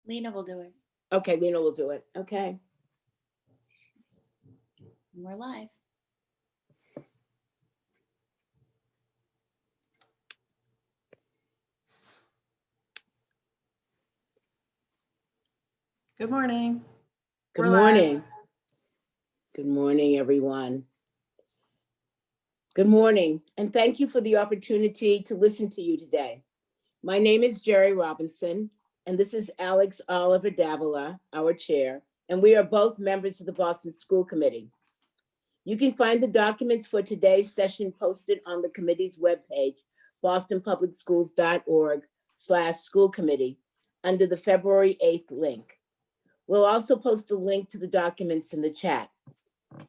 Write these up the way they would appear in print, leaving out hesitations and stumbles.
Lena will do it. Okay, Lena will do it. Okay. We're live. Good morning. Good morning. Good morning, everyone. Good morning, and thank you for the opportunity to listen to you today. My name is Jerry Robinson, and this is Alex Oliver Davila, our chair, and we are both members of the Boston School Committee. You can find the documents for today's session posted on the committee's webpage, bostonpublicschools.org/school committee, under the February 8th link. We'll also post a link to the documents in the chat.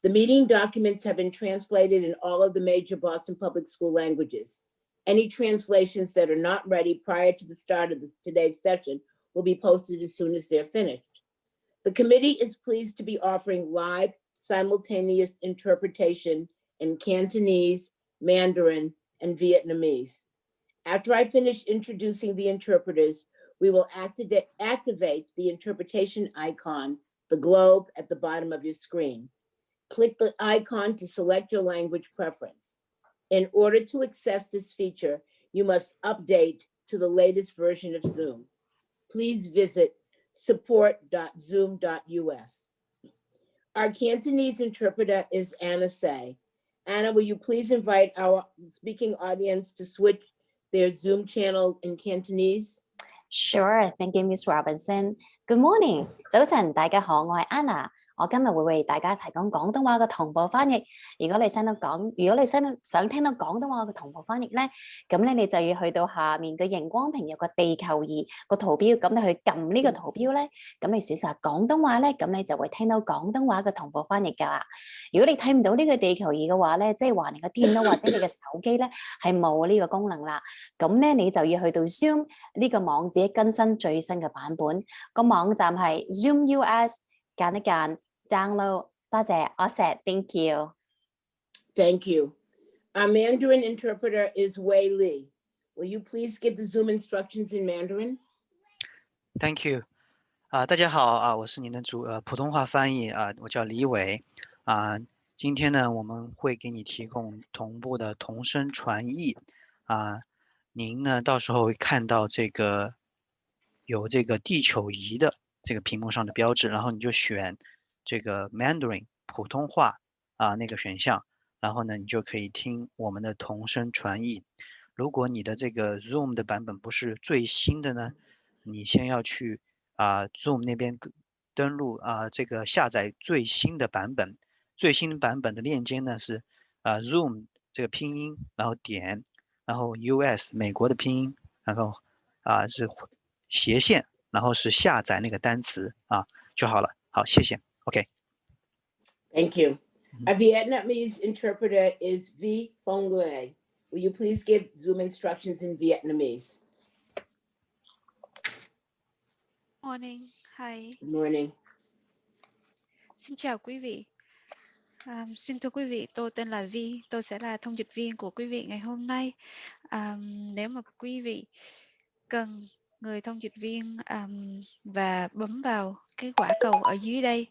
The meeting documents have been translated in all of the major Boston Public School languages. Any translations that are not ready prior to the start of today's session will be posted as soon as they're finished. The committee is pleased to be offering live simultaneous interpretation in Cantonese, Mandarin, and Vietnamese. After I finish introducing the interpreters, we will activate the interpretation icon, the globe at the bottom of your screen. Click the icon to select your language preference. In order to access this feature, you must update to the latest version of Zoom. Please visit support.zoom.us. Our Cantonese interpreter is Anna Say. Anna, will you please invite our speaking audience to switch their Zoom channel in Cantonese? Sure, thank you, Miss Robinson. Good morning， 早晨，大家好，我係 Anna。我今日會為大家提供廣東話嘅同步翻譯。如果你想聽到廣東話嘅同步翻譯咧，咁咧你就要去到下面嘅熒光屏有個地球儀個圖標，咁你去撳呢個圖標咧，咁你選擇廣東話咧，咁你就會聽到廣東話嘅同步翻譯㗎啦。如果你睇唔到呢個地球儀嘅話咧，即係話你個電腦或者你嘅手機咧係冇呢個功能啦。咁咧你就要去到 Zoom 呢個網址更新最新嘅版本。個網站係 ZoomUS， 揀一揀 download。多謝，我錫 thank you。Thank you. Our Mandarin interpreter is Wei Li. Will you please give the Zoom instructions in Mandarin? Thank you. 大家好我是您的普通话翻译我叫李伟今天呢我们会给你提供同步的同声传译您呢到时候会看到这个有这个地球仪的这个屏幕上的标志，然后你就选这个 Mandarin 普通话那个选项，然后呢你就可以听我们的同声传译。如果你的这个 Zoom 的版本不是最新的呢，你先要去Zoom 那边登录这个下载最新的版本。最新版本的链接呢是Zoom 这个拼音，然后点，然后 US 美国的拼音，然后是斜线，然后是下载那个单词就好了。好，谢谢。OK。Thank you. Our Vietnamese interpreter is V Phong Le. Will you please give Zoom instructions in Vietnamese? Morning. Hi. Good morning. Xin chào quý vị. Xin thưa quý vị, tôi tên là Vi, tôi sẽ là thông dịch viên của quý vị ngày hôm nay. Nếu mà quý vị cần người thông dịch viên và bấm vào cái quả cầu ở dưới đây,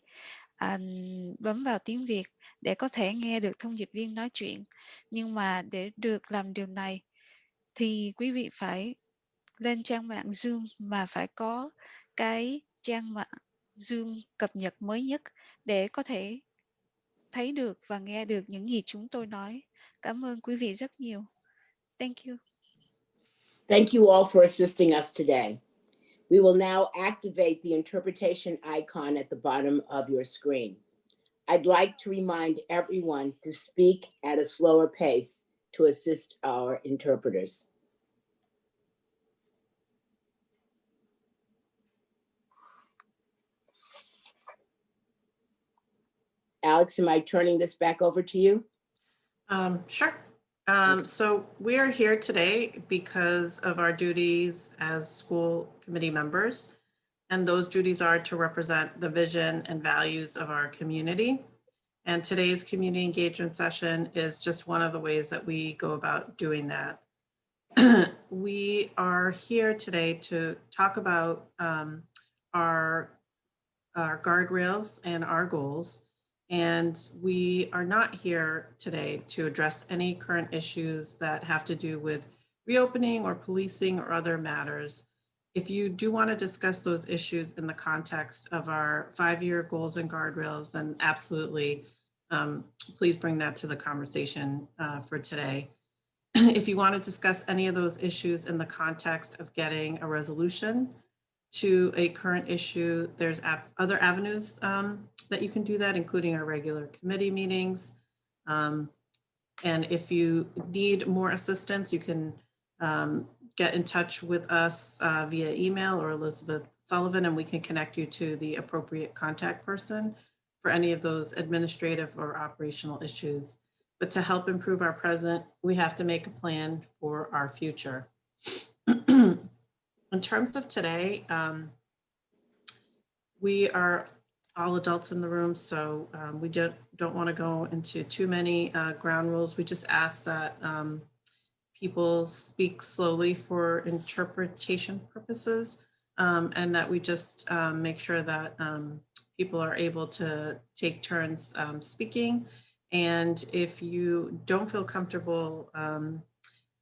bấm vào tiếng Việt để có thể nghe được thông dịch viên nói chuyện. Nhưng mà để được làm điều này thì quý vị phải lên trang mạng Zoom mà phải có cái trang mạng Zoom cập nhật mới nhất để có thể thấy được và nghe được những gì chúng tôi nói. Cảm ơn quý vị rất nhiều. Thank you. Thank you all for assisting us today. We will now activate the interpretation icon at the bottom of your screen. I'd like to remind everyone to speak at a slower pace to assist our interpreters. Alex, am I turning this back over to you? Sure. So we are here today because of our duties as school committee members, and those duties are to represent the vision and values of our community. And today's community engagement session is just one of the ways that we go about doing that. We are here today to talk about our guardrails and our goals. And we are not here today to address any current issues that have to do with reopening or policing or other matters. If you do want to discuss those issues in the context of our 5-year goals and guardrails, then absolutely, please bring that to the conversation for today. If you want to discuss any of those issues in the context of getting a resolution to a current issue, there's other avenues that you can do that, including our regular committee meetings. And if you need more assistance, you can get in touch with us via email or Elizabeth Sullivan, and we can connect you to the appropriate contact person for any of those administrative or operational issues. But to help improve our present, we have to make a plan for our future. In terms of today, we are all adults in the room, so we don't want to go into too many ground rules. We just ask that people speak slowly for interpretation purposes, and that we just make sure that people are able to take turns speaking. And if you don't feel comfortable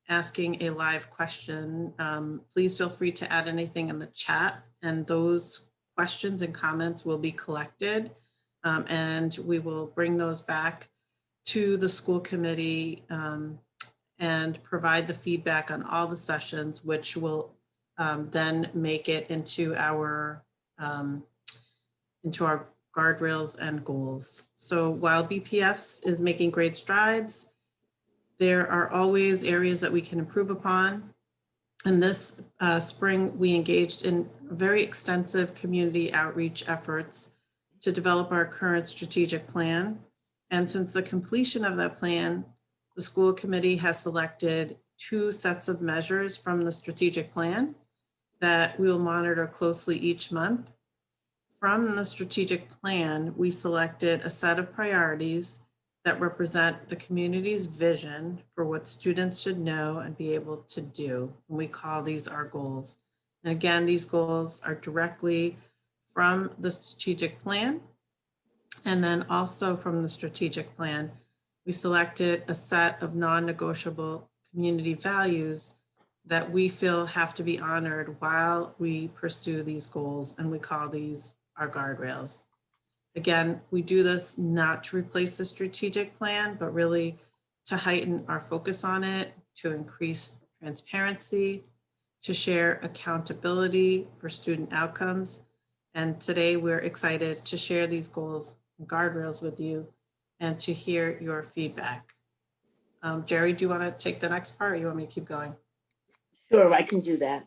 asking a live question, please feel free to add anything in the chat, and those questions and comments will be collected, and we will bring those back to the school committee and provide the feedback on all the sessions, which will then make it into our guardrails and goals. So while BPS is making great strides, there are always areas that we can improve upon. And this spring, we engaged in very extensive community outreach efforts to develop our current strategic plan. And since the completion of that plan, the school committee has selected 2 sets of measures from the strategic plan that we will monitor closely each month. From the strategic plan, we selected a set of priorities that represent the community's vision for what students should know and be able to do. And we call these our goals. And again, these goals are directly from the strategic plan. And then also from the strategic plan, we selected a set of non-negotiable community values that we feel have to be honored while we pursue these goals. And we call these our guardrails. Again, we do this not to replace the strategic plan, but really to heighten our focus on it, to increase transparency, to share accountability for student outcomes. And today we're excited to share these goals and guardrails with you and to hear your feedback. Jerry, do you want to take the next part or you want me to keep going? Sure, I can do that.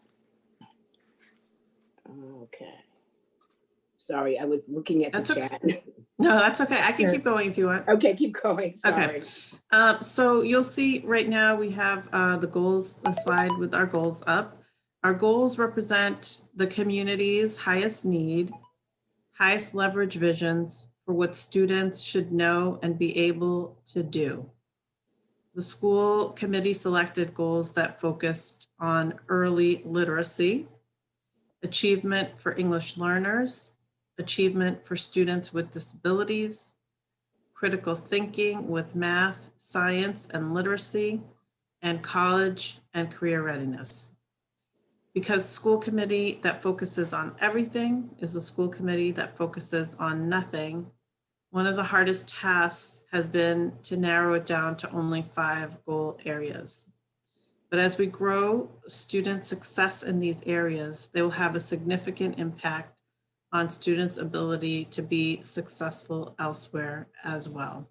Okay. Sorry, I was looking at the chat. No, that's okay. I can keep going if you want. Okay, keep going. Sorry. Okay. So you'll see right now we have the goals, the slide with our goals up. Our goals represent the community's highest need, highest leverage visions for what students should know and be able to do. The school committee selected goals that focused on early literacy, achievement for English learners, achievement for students with disabilities, critical thinking with math, science, and literacy, and college and career readiness. Because school committee that focuses on everything is the school committee that focuses on nothing, one of the hardest tasks has been to narrow it down to only 5 goal areas. But as we grow student success in these areas, they will have a significant impact on students' ability to be successful elsewhere as well.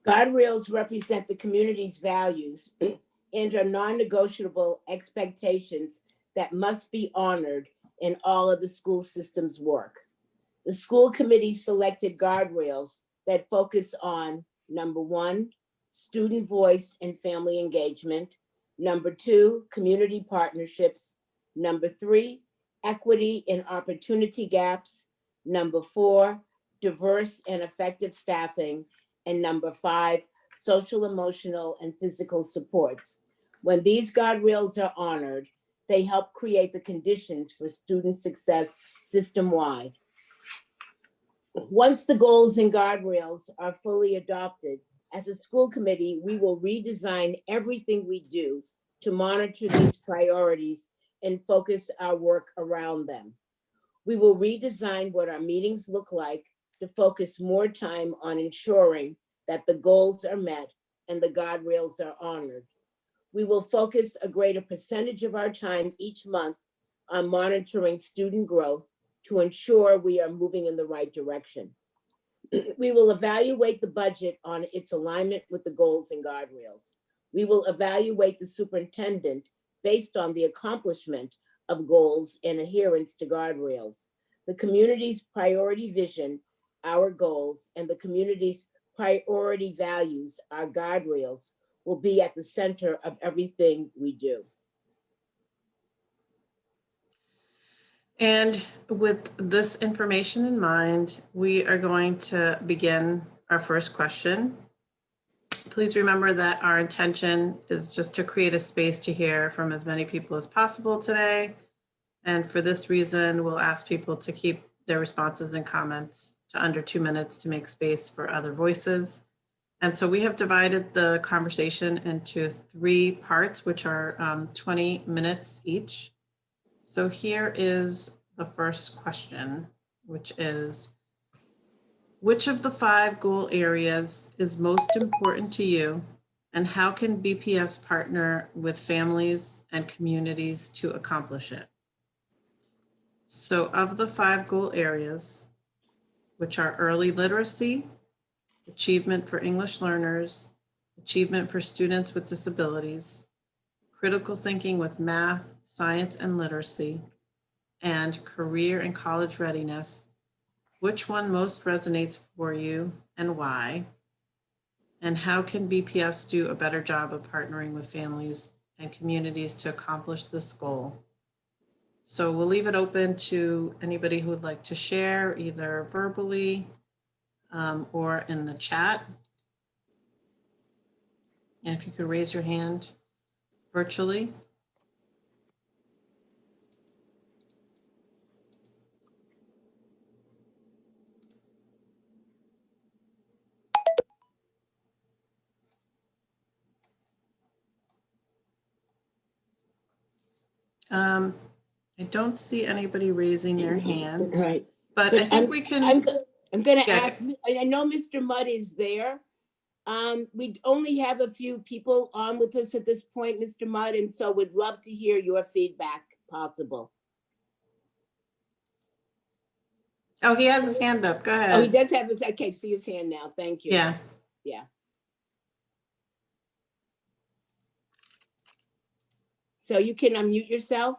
Guardrails represent the community's values and are non-negotiable expectations that must be honored in all of the school system's work. The school committee selected guardrails that focus on, number 1, student voice and family engagement. Number 2, community partnerships. Number 3, equity and opportunity gaps. Number 4, diverse and effective staffing. And number 5, social, emotional, and physical supports. When these guardrails are honored, They help create the conditions for student success system-wide. Once the goals and guardrails are fully adopted, as a school committee, we will redesign everything we do to monitor these priorities and focus our work around them. We will redesign what our meetings look like to focus more time on ensuring that the goals are met and the guardrails are honored. We will focus a greater percentage of our time each month on monitoring student growth to ensure we are moving in the right direction. We will evaluate the budget on its alignment with the goals and guardrails. We will evaluate the superintendent based on the accomplishment of goals and adherence to guardrails. The community's priority vision, our goals, and the community's priority values, our guardrails, will be at the center of everything we do. And with this information in mind, we are going to begin our first question. Please remember that our intention is just to create a space to hear from as many people as possible today. And for this reason, we'll ask people to keep their responses and comments to under 2 minutes to make space for other voices. And so we have divided the conversation into 3 parts, which are 20 minutes each. So here is the first question, which is, which of the 5 goal areas is most important to you, and how can BPS partner with families and communities to accomplish it? So of the 5 goal areas, which are early literacy, achievement for English learners, achievement for students with disabilities, critical thinking with math, science, and literacy, and career and college readiness, which one most resonates for you and why? And how can BPS do a better job of partnering with families and communities to accomplish this goal? So we'll leave it open to anybody who would like to share, either verbally or in the chat. And if you could raise your hand virtually. I don't see anybody raising their hand, Right. but I think we can. I'm gonna Yeah. ask, I know Mr. Mudd is there. We only have a few people on with us at this point, Mr. Mudd, and so we'd love to hear your feedback possible. Oh, he has his hand up. Go ahead. Oh, he does have his, okay, see his hand now. Thank you. Yeah. Yeah. So you can unmute yourself.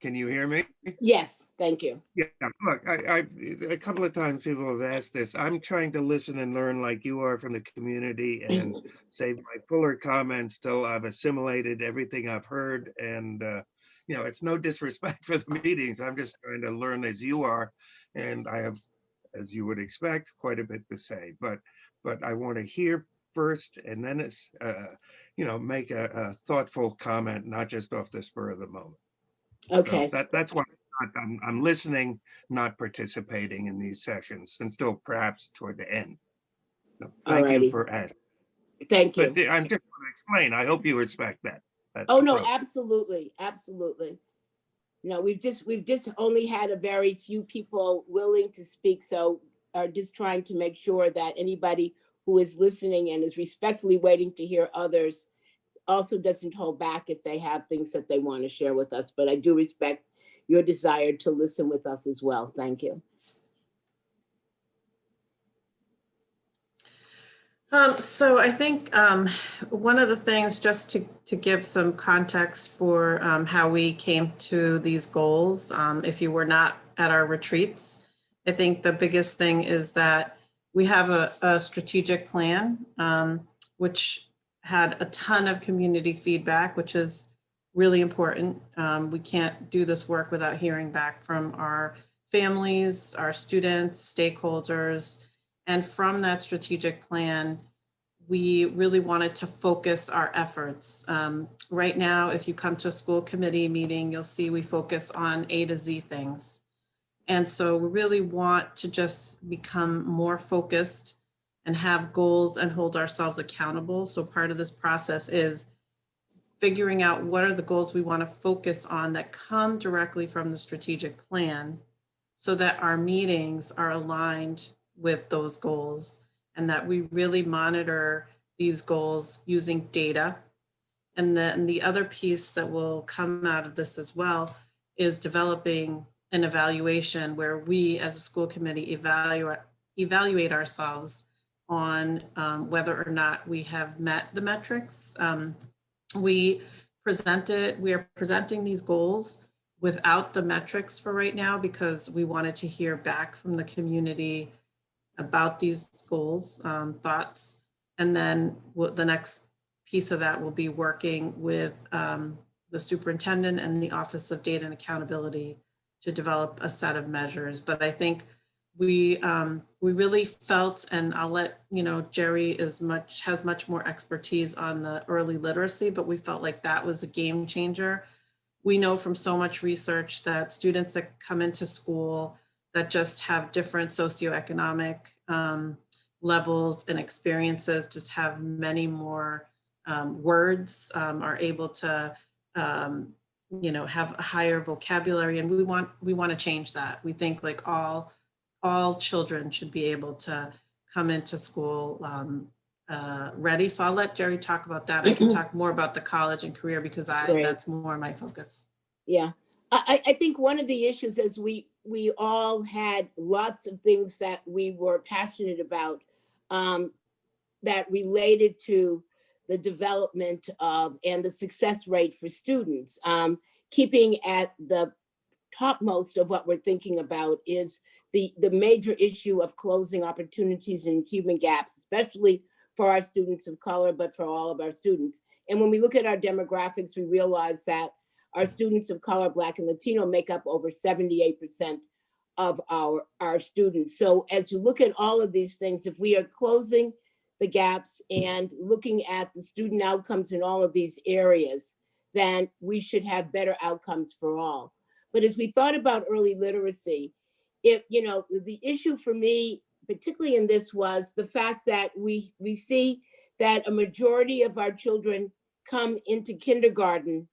Can you hear me? Yes, thank you. Yeah, look, I a couple of times people have asked this. I'm trying to listen and learn like you are from the community and save my fuller comments till I've assimilated everything I've heard. And, you know, it's no disrespect for the meetings. I'm just trying to learn as you are. And I have, as you would expect, quite a bit to say. But I want to hear first and then it's, you know, make a thoughtful comment, not just off the spur of the moment. Okay. So that's why I'm listening, not participating in these sessions until perhaps toward the end. So thank you Alrighty. for asking. Thank you. But I'm just going to explain. I hope you respect that. Oh, no, approach. absolutely, absolutely. No, we've just only had a very few people willing to speak, so are just trying to make sure that anybody who is listening and is respectfully waiting to hear others also doesn't hold back if they have things that they want to share with us. But I do respect your desire to listen with us as well. Thank you. So I think one of the things, just to give some context for how we came to these goals, if you were not at our retreats, I think the biggest thing is that we have a strategic plan, which had a ton of community feedback, which is really important. We can't do this work without hearing back from our families, our students, stakeholders, And from that strategic plan, we really wanted to focus our efforts. Right now, if you come to a school committee meeting, you'll see we focus on A to Z things. And so we really want to just become more focused and have goals and hold ourselves accountable. So part of this process is figuring out what are the goals we want to focus on that come directly from the strategic plan so that our meetings are aligned with those goals and that we really monitor these goals using data. And then the other piece that will come out of this as well is developing an evaluation where we as a school committee evaluate ourselves on whether or not we have met the metrics. We are presenting these goals without the metrics for right now because we wanted to hear back from the community about these goals, thoughts. And then the next piece of that will be working with the superintendent and the Office of Data and Accountability to develop a set of measures. But I think we really felt, and I'll let Jerry has much more expertise on the early literacy, but we felt like that was a game changer. We know from so much research that students that come into school that just have different socioeconomic levels and experiences, just have many more words, are able to have a higher vocabulary, and we want to change that. We think like all children should be able to come into school ready. So I'll let Jerry talk about that. I can talk more about the college and career because that's more my focus. Yeah, I think one of the issues is we all had lots of things that we were passionate about that related to the development of and the success rate for students. Keeping at the topmost of what we're thinking about is the major issue of closing opportunities and achievement gaps, especially for our students of color, but for all of our students. And when we look at our demographics, we realize that our students of color, Black and Latino, make up over 78% of our students. So as you look at all of these things, if we are closing the gaps and looking at the student outcomes in all of these areas, then we should have better outcomes for all. But as we thought about early literacy, the issue for me, particularly in this, was the fact that we see that a majority of our children come into kindergarten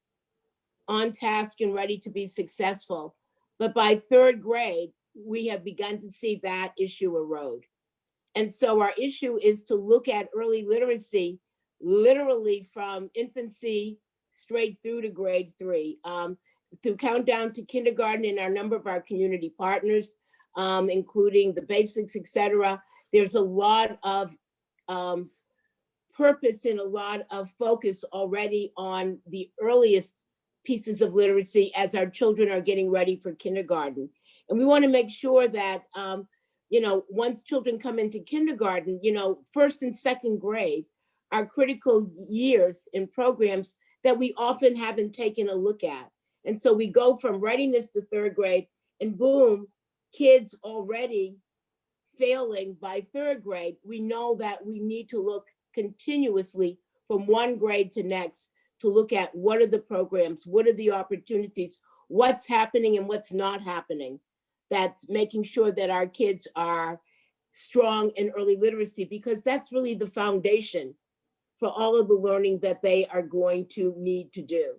on task and ready to be successful. But by third grade, we have begun to see that issue erode. And so our issue is to look at early literacy literally from infancy straight through to grade 3, through countdown to kindergarten in a number of our community partners, including the basics, et cetera. There's a lot of purpose and a lot of focus already on the earliest pieces of literacy as our children are getting ready for kindergarten. And we want to make sure that, once children come into kindergarten, first and second grade are critical years in programs that we often haven't taken a look at. And so we go from readiness to third grade and boom, kids already failing by third grade. We know that we need to look continuously from one grade to next to look at what are the programs, what are the opportunities, what's happening and what's not happening. That's making sure that our kids are strong in early literacy, because that's really the foundation for all of the learning that they are going to need to do.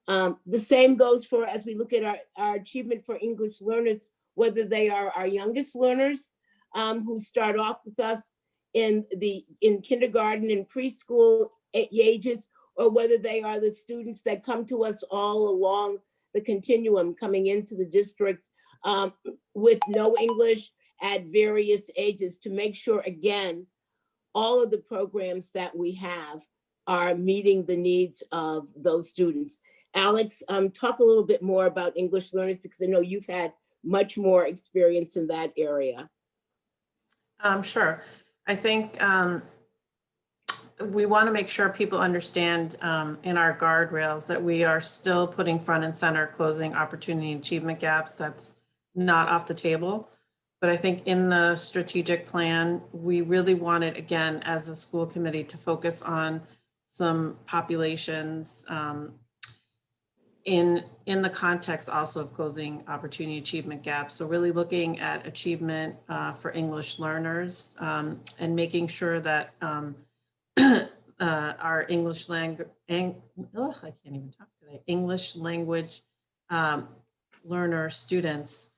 The same goes for, as we look at our achievement for English learners, whether they are our youngest learners who start off with us in kindergarten and preschool ages, or whether they are the students that come to us all along the continuum coming into the district with no English at various ages, to make sure, again, all of the programs that we have are meeting the needs of those students. Alex, talk a little bit more about English learners, because I know you've had much more experience in that area. Sure. I think we want to make sure people understand in our guardrails that we are still putting front and center closing opportunity and achievement gaps. That's not off the table. But I think in the strategic plan, we really wanted, again, as a school committee, to focus on some populations in the context also of closing opportunity achievement gaps. So really looking at achievement for English learners and making sure that our English language, I can't even talk today, English language learner students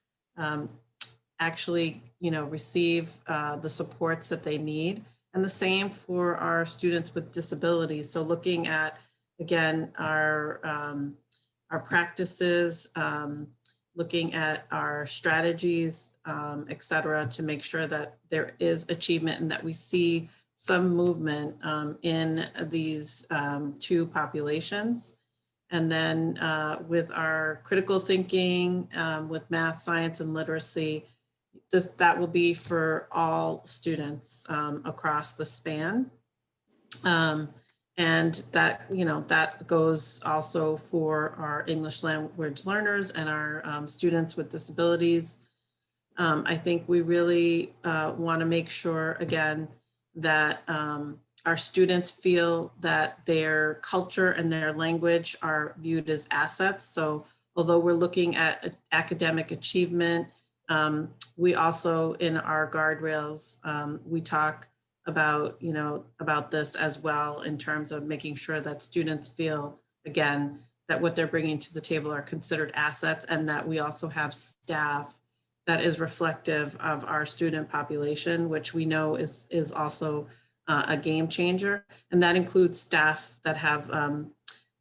actually, receive the supports that they need. And the same for our students with disabilities. So looking at, again, our practices, looking at our strategies, et cetera, to make sure that there is achievement and that we see some movement in these two populations. And then with our critical thinking, with math, science, and literacy, that will be for all students across the span. And that, that goes also for our English language learners and our students with disabilities. I think we really want to make sure, again, that our students feel that their culture and their language are viewed as assets. So although we're looking at academic achievement, we also, in our guardrails, we talk about, about this as well in terms of making sure that students feel, again, that what they're bringing to the table are considered assets, and that we also have staff that is reflective of our student population, which we know is also a game changer. And that includes staff that have,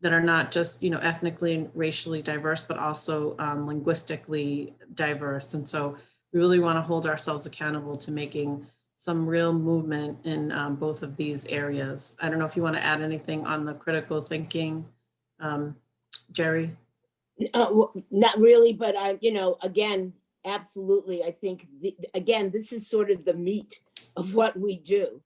that are not just, ethnically and racially diverse, but also linguistically diverse. And so we really want to hold ourselves accountable to making some real movement in both of these areas. I don't know if you want to add anything on the critical thinking, Jerry? Not really, but again, absolutely. I think, again, this is sort of the meat of what we do.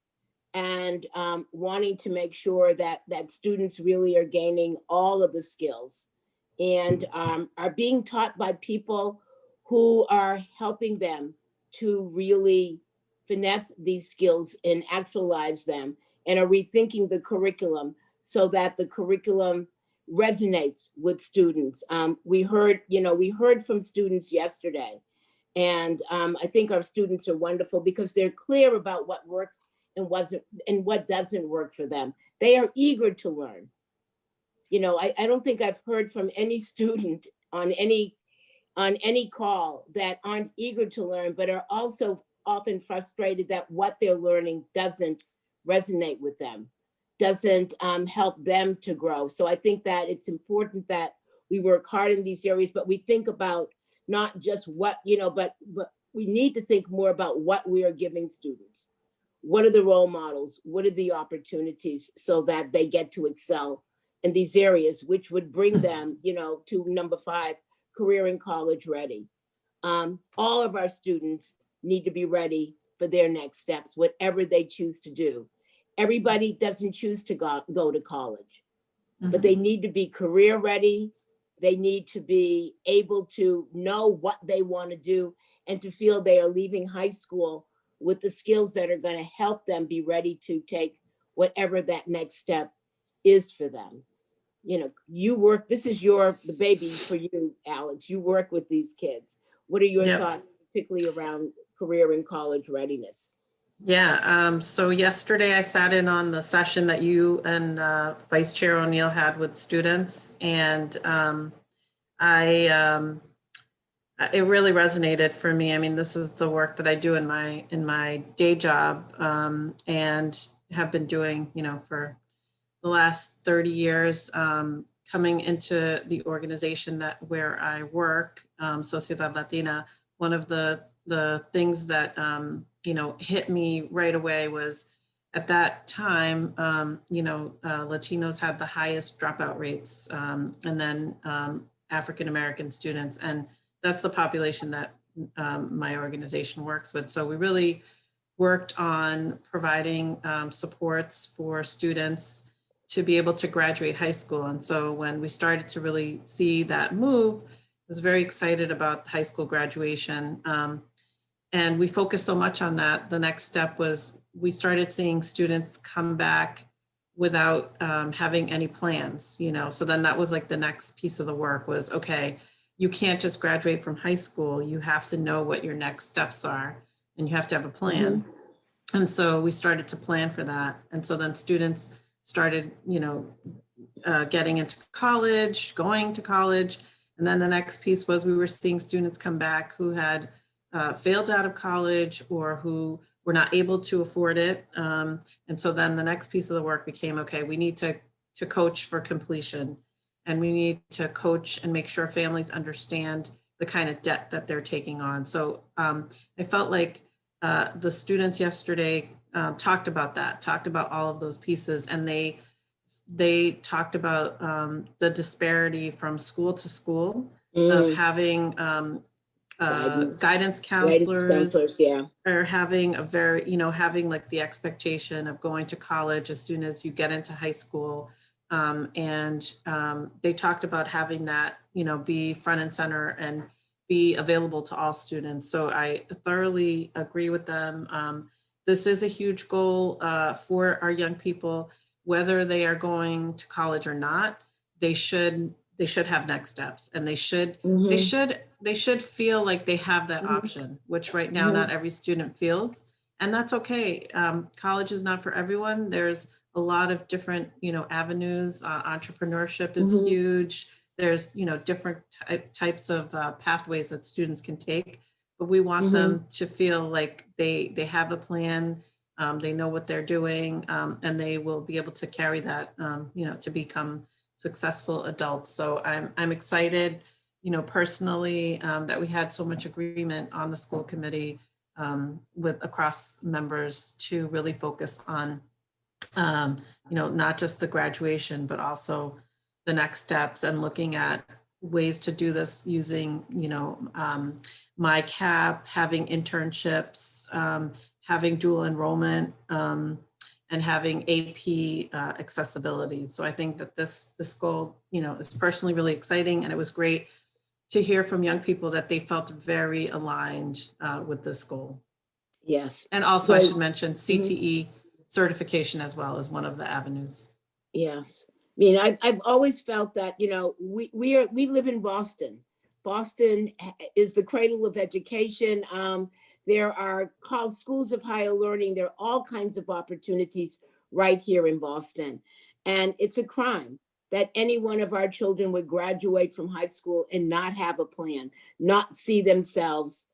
And wanting to make sure that students really are gaining all of the skills and are being taught by people who are helping them to really finesse these skills and actualize them, and are rethinking the curriculum so that the curriculum resonates with students. We heard from students yesterday, and I think our students are wonderful because they're clear about what works and what doesn't work for them. They are eager to learn. I don't think I've heard from any student on any call that aren't eager to learn, but are also often frustrated that what they're learning doesn't resonate with them, doesn't help them to grow. So I think that it's important that we work hard in these areas, but we think about not just what, but we need to think more about what we are giving students. What are the role models? What are the opportunities so that they get to excel in these areas, which would bring them, to number 5, career and college ready. All of our students need to be ready for their next steps, whatever they choose to do. Everybody doesn't choose to go to college, but they need to be career ready. They need to be able to know what they want to do and to feel they are leaving high school with the skills that are going to help them be ready to take whatever that next step is for them. You work, this is the baby for you, Alex. You work with these kids. What are your thoughts, particularly around career and college readiness? Yeah, so yesterday I sat in on the session that you and Vice Chair O'Neill had with students, and it really resonated for me. I mean, this is the work that I do in my day job, and have been doing, for the last 30 years, coming into the organization where I work, Sociedad Latina. One of the things that hit me right away was, at that time, Latinos had the highest dropout rates, and then African American students, and that's the population that my organization works with. So we really worked on providing supports for students to be able to graduate high school. And so when we started to really see that move, I was very excited about high school graduation. And we focused so much on that. The next step was we started seeing students come back without having any plans, you know. So then that was like the next piece of the work was, okay, you can't just graduate from high school. You have to know what your next steps are and you have to have a plan. And so we started to plan for that. And so then students started, you know, getting into college, going to college. And then the next piece was we were seeing students come back who had failed out of college or who were not able to afford it. And so then the next piece of the work became, okay, we need to coach for completion, and we need to coach and make sure families understand the kind of debt that they're taking on. So I felt like the students yesterday talked about that, talked about all of those pieces, and they talked about the disparity from school to school of having guidance counselors, yeah. or having a very, you know, having like the expectation of going to college as soon as you get into high school. And they talked about having that, you know, be front and center and be available to all students. So I thoroughly agree with them. This is a huge goal for our young people, whether they are going to college or not. They should have next steps, and they should feel like they have that option, which right now not every student feels, and that's okay. College is not for everyone. There's a lot of different, you know, avenues. Entrepreneurship is huge. There's, you know, different types of pathways that students can take, but we want them to feel like they have a plan. They know what they're doing, and they will be able to carry that, you know, to become successful adults. So I'm excited, you know, personally, that we had so much agreement on the school committee with across members to really focus on, you know, not just the graduation, but also the next steps, and looking at ways to do this using, you know, MyCap, having internships, having dual enrollment, and having AP accessibility. So I think that this goal, you know, is personally really exciting, and it was great to hear from young people that they felt very aligned with this goal. Yes. And also, I should mention CTE certification as well as one of the avenues. Yes. I mean, I've always felt that, you know, we live in Boston. Boston is the cradle of education. There are called schools of higher learning. There are all kinds of opportunities right here in Boston. And it's a crime that any one of our children would graduate from high school and not have a plan, not see themselves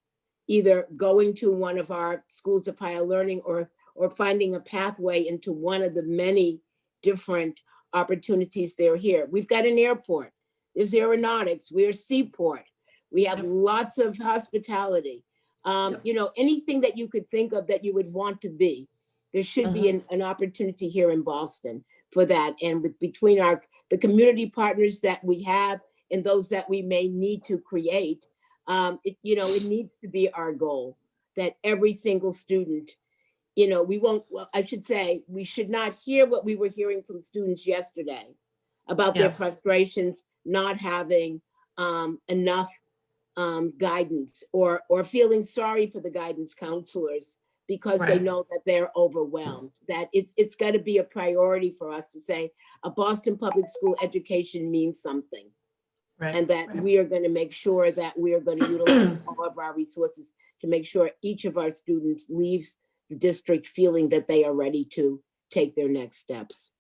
either going to one of our schools of higher learning or finding a pathway into one of the many different opportunities that are here. We've got an airport, there's aeronautics, we're a seaport, we have lots of hospitality. You know, anything that you could think of that you would want to be, there should be an opportunity here in Boston for that. And between the community partners that we have and those that we may need to create, you know, it needs to be our goal that every single student, you know, I should say, we should not hear what we were hearing from students yesterday about their frustrations, not having enough guidance, or feeling sorry for the guidance counselors because they know that they're overwhelmed, that it's got to be a priority for us to say a Boston public school education means something. And that we are going to make sure that we are going to utilize all of our resources to make sure each of our students leaves the district feeling that they are ready to take their next steps.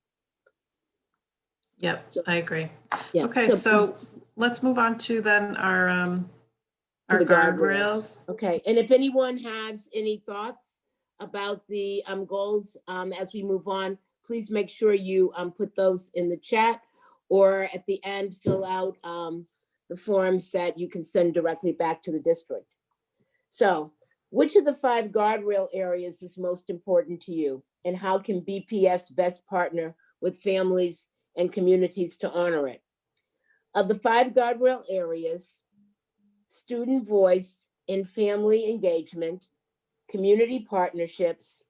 Yep, I agree. Yeah. Okay, so let's move on to then our the guardrails. Okay, and if anyone has any thoughts about the goals as we move on, please make sure you put those in the chat, or at the end, fill out the forms that you can send directly back to the district. So, which of the 5 guardrail areas is most important to you, and how can BPS best partner with families and communities to honor it? Of the 5 guardrail areas, student voice and family engagement, community partnerships,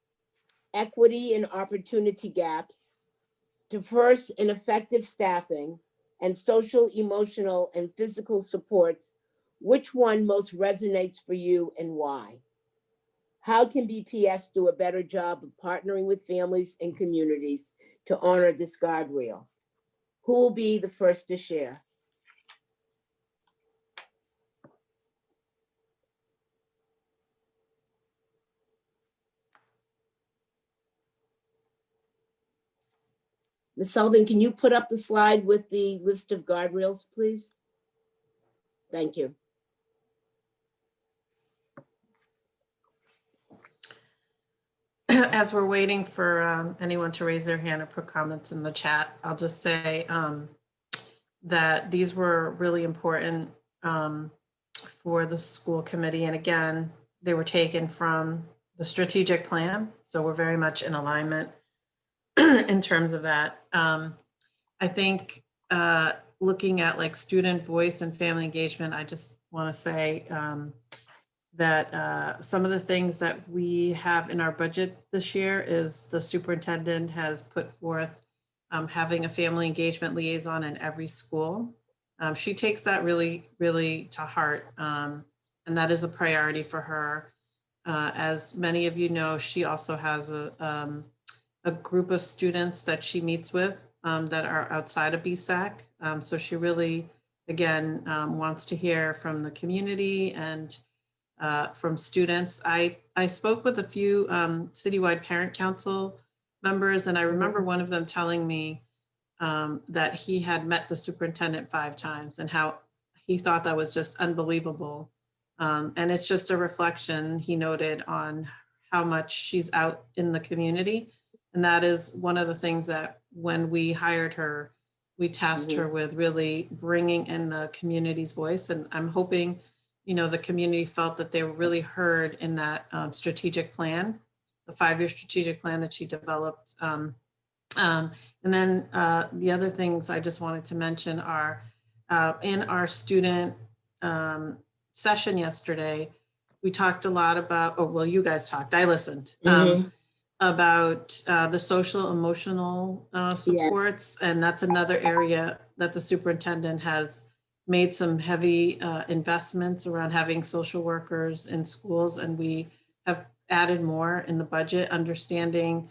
equity and opportunity gaps, diverse and effective staffing, and social, emotional, and physical supports, which one most resonates for you and why? How can BPS do a better job of partnering with families and communities to honor this guardrail? Who will be the first to share? Ms. Sullivan, can you put up the slide with the list of guardrails, please? Thank you. As we're waiting for anyone to raise their hand or put comments in the chat, I'll just say that these were really important for the school committee. And again, they were taken from the strategic plan. So we're very much in alignment in terms of that. I think looking at like student voice and family engagement, I just want to say that some of the things that we have in our budget this year is the superintendent has put forth having a family engagement liaison in every school. She takes that really, really to heart, and that is a priority for her. As many of you know, she also has a group of students that she meets with that are outside of BSAC. So she really, again, wants to hear from the community and from students. I spoke with a few citywide parent council members, and I remember one of them telling me that he had met the superintendent 5 times and how he thought that was just unbelievable. And it's just a reflection, he noted, on how much she's out in the community. And that is one of the things that when we hired her, we tasked her with really bringing in the community's voice. And I'm hoping, you know, the community felt that they were really heard in that strategic plan, the 5-year strategic plan that she developed. And then the other things I just wanted to mention are in our student session yesterday, we talked a lot about, oh, well, you guys talked, I listened, about the social emotional supports. And that's another area that the superintendent has made some heavy investments around having social workers in schools. And we have added more in the budget, understanding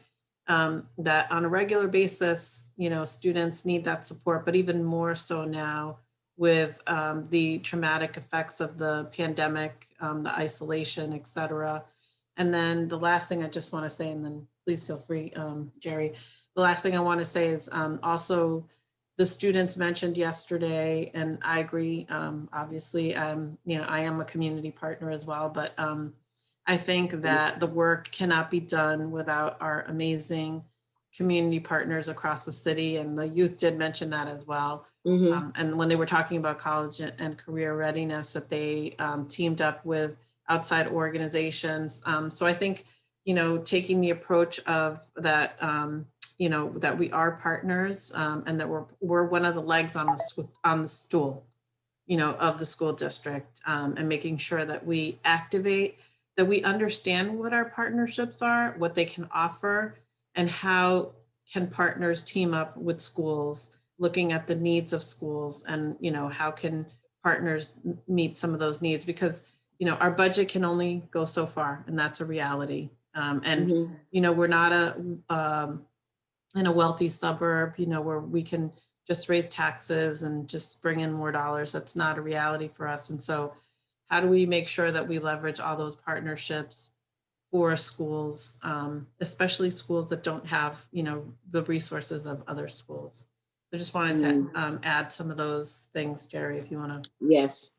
that on a regular basis, you know, students need that support, but even more so now with the traumatic effects of the pandemic, the isolation, et cetera. And then the last thing I just want to say, and then please feel free, Jerry, the last thing I want to say is also the students mentioned yesterday, and I agree, obviously, you know, I am a community partner as well, but I think that the work cannot be done without our amazing community partners across the city, and the youth did mention that as well. And when they were talking about college and career readiness, that they teamed up with outside organizations. So I think, you know, taking the approach of that, you know, that we are partners and that we're one of the legs on the stool, you know, of the school district, and making sure that we activate, that we understand what our partnerships are, what they can offer, and how can partners team up with schools, looking at the needs of schools, and, you know, how can partners meet some of those needs, because, you know, our budget can only go so far, and that's a reality. And, you know, we're not in a wealthy suburb, you know, where we can just raise taxes and just bring in more dollars. That's not a reality for us. And so how do we make sure that we leverage all those partnerships for schools, especially schools that don't have, you know, the resources of other schools? I just wanted to add some of those things, Jerry, if you want to. Yes.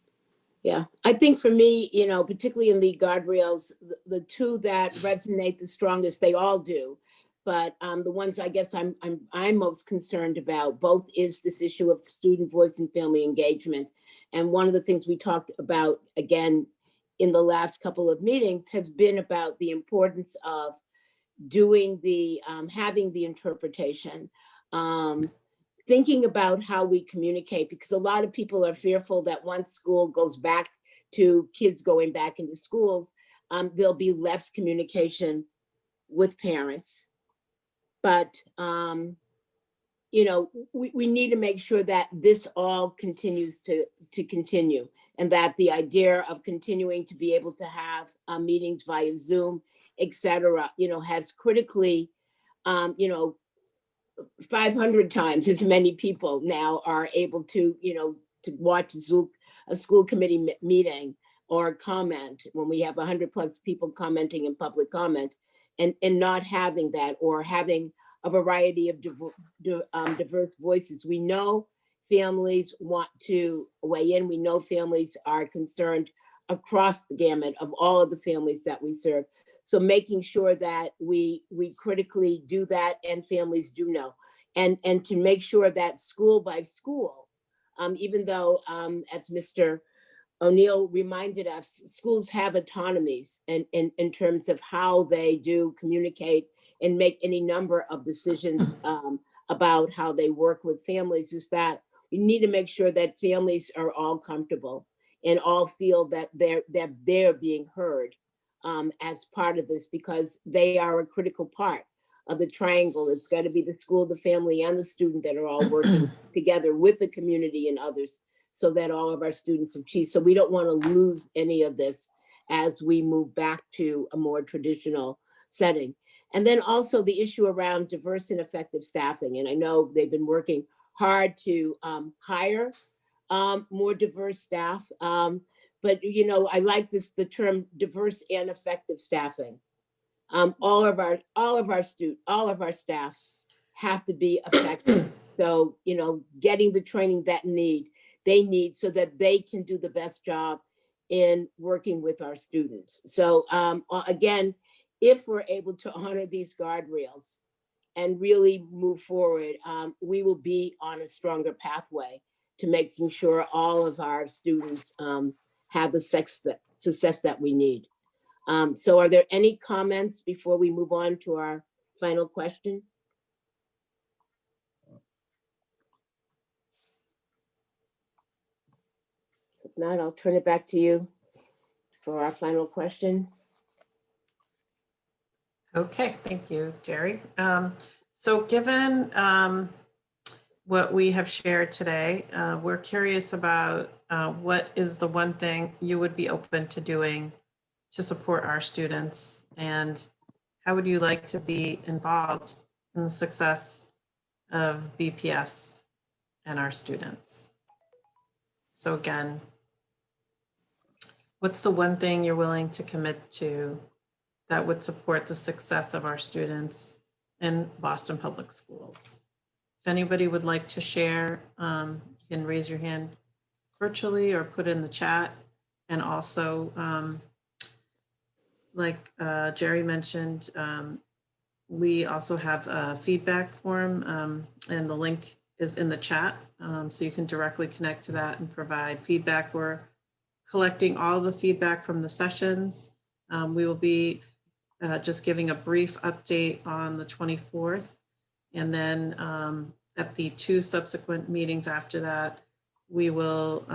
Yeah, I think for me, you know, particularly in the guardrails, the two that resonate the strongest, they all do. But the ones I guess I'm most concerned about both is this issue of student voice and family engagement. And one of the things we talked about again in the last couple of meetings has been about the importance of doing the having the interpretation, thinking about how we communicate, because a lot of people are fearful that once school goes back to kids going back into schools, there'll be less communication with parents. But you know, we need to make sure that this all continues to continue, and that the idea of continuing to be able to have meetings via Zoom, et cetera, you know, has critically, you know, 500 times as many people now are able to, you know, to watch a school committee meeting or comment when we have 100+ people commenting in public comment, and not having that, or having a variety of diverse voices. We know families want to weigh in. We know families are concerned across the gamut of all of the families that we serve. So making sure that we critically do that, and families do know, and to make sure that school by school, even though, as Mr. O'Neill reminded us, schools have autonomies in terms of how they do communicate and make any number of decisions about how they work with families, is that we need to make sure that families are all comfortable and all feel that they're being heard as part of this, because they are a critical part of the triangle. It's got to be the school, the family, and the student that are all working together with the community and others, so that all of our students achieve. So we don't want to lose any of this as we move back to a more traditional setting. And then also the issue around diverse and effective staffing. And I know they've been working hard to hire more diverse staff. But you know, I like the term diverse and effective staffing. All of our staff have to be effective. So, you know, getting the training that they need so that they can do the best job in working with our students. So again, if we're able to honor these guardrails and really move forward, we will be on a stronger pathway to making sure all of our students have the success that we need. So are there any comments before we move on to our final question? If not, I'll turn it back to you for our final question. Okay, thank you, Jerry. So given what we have shared today, we're curious about what is the one thing you would be open to doing to support our students, and how would you like to be involved in the success of BPS and our students? So again, what's the one thing you're willing to commit to that would support the success of our students in Boston Public Schools? If anybody would like to share, you can raise your hand virtually or put in the chat. And also, like Jerry mentioned, we also have a feedback form, and the link is in the chat. So you can directly connect to that and provide feedback. We're collecting all the feedback from the sessions. We will be just giving a brief update on the 24th. And then at the 2 subsequent meetings after that, we will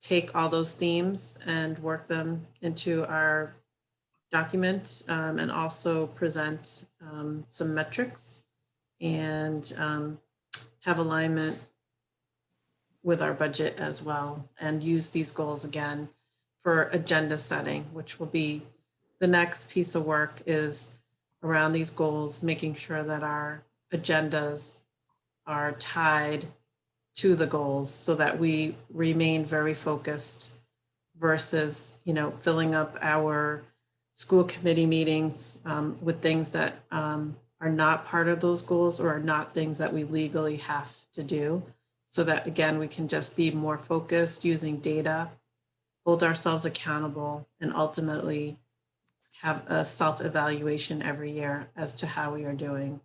take all those themes and work them into our document, and also present some metrics and have alignment with our budget as well, and use these goals again for agenda setting, which will be the next piece of work, is around these goals, making sure that our agendas are tied to the goals so that we remain very focused, versus, you know, filling up our school committee meetings with things that are not part of those goals, or are not things that we legally have to do. So that, again, we can just be more focused using data, hold ourselves accountable, and ultimately have a self-evaluation every year as to how we are doing.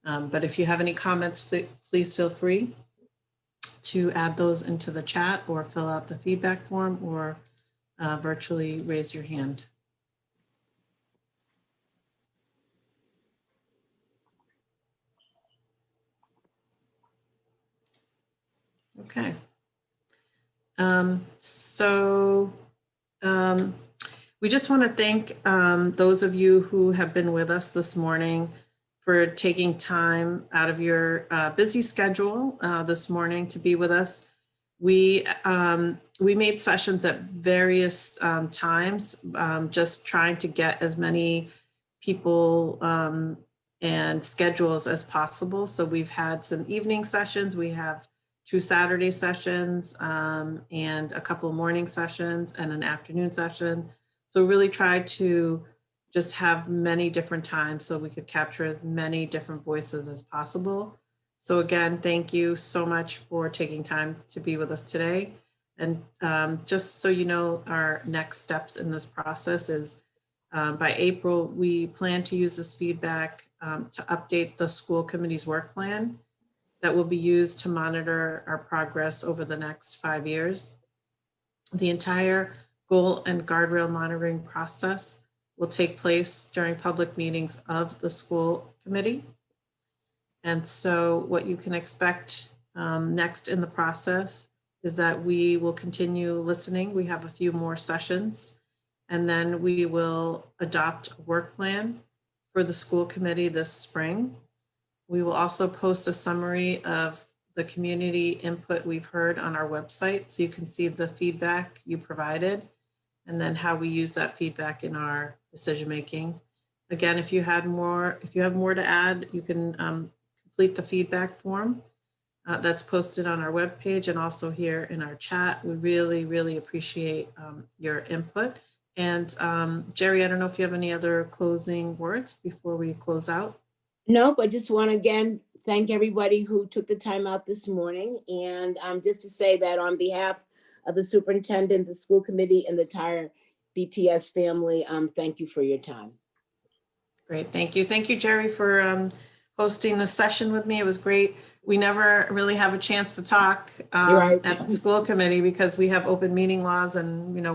But if you have any comments, please feel free to add those into the chat, or fill out the feedback form, or virtually raise your hand. Okay. We just want to thank those of you who have been with us this morning for taking time out of your busy schedule this morning to be with us. We made sessions at various times, just trying to get as many people and schedules as possible. So we've had some evening sessions. We have 2 Saturday sessions and a couple of morning sessions and an afternoon session. So really try to just have many different times so we could capture as many different voices as possible. So again, thank you so much for taking time to be with us today. And just so you know, our next steps in this process is by April, we plan to use this feedback to update the school committee's work plan that will be used to monitor our progress over the next 5 years. The entire goal and guardrail monitoring process will take place during public meetings of the school committee. And so what you can expect next in the process is that we will continue listening. We have a few more sessions, and then we will adopt a work plan for the school committee this spring. We will also post a summary of the community input we've heard on our website, so you can see the feedback you provided and then how we use that feedback in our decision making. Again, if you have more to add, you can complete the feedback form that's posted on our webpage and also here in our chat. We really, really appreciate your input. And Jerry, I don't know if you have any other closing words before we close out. Nope, I just want to again thank everybody who took the time out this morning. And just to say that on behalf of the superintendent, the school committee, and the entire BPS family, thank you for your time. Great, thank you. Thank you, Jerry, for hosting the session with me. It was great. We never really have a chance to talk Right. at the school committee because we have open meeting laws and, you know,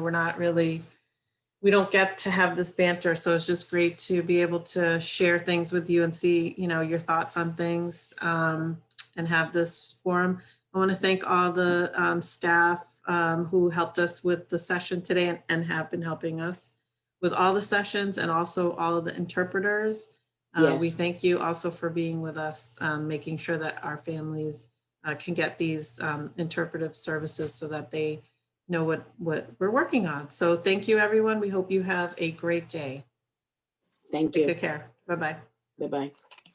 we don't get to have this banter. So it's just great to be able to share things with you and see, you know, your thoughts on things and have this forum. I want to thank all the staff who helped us with the session today and have been helping us with all the sessions, and also all of the interpreters. Yes. We thank you also for being with us, making sure that our families can get these interpretive services so that they know what we're working on. So thank you, everyone. We hope you have a great day. Thank Take you. good care. Bye-bye. Bye-bye.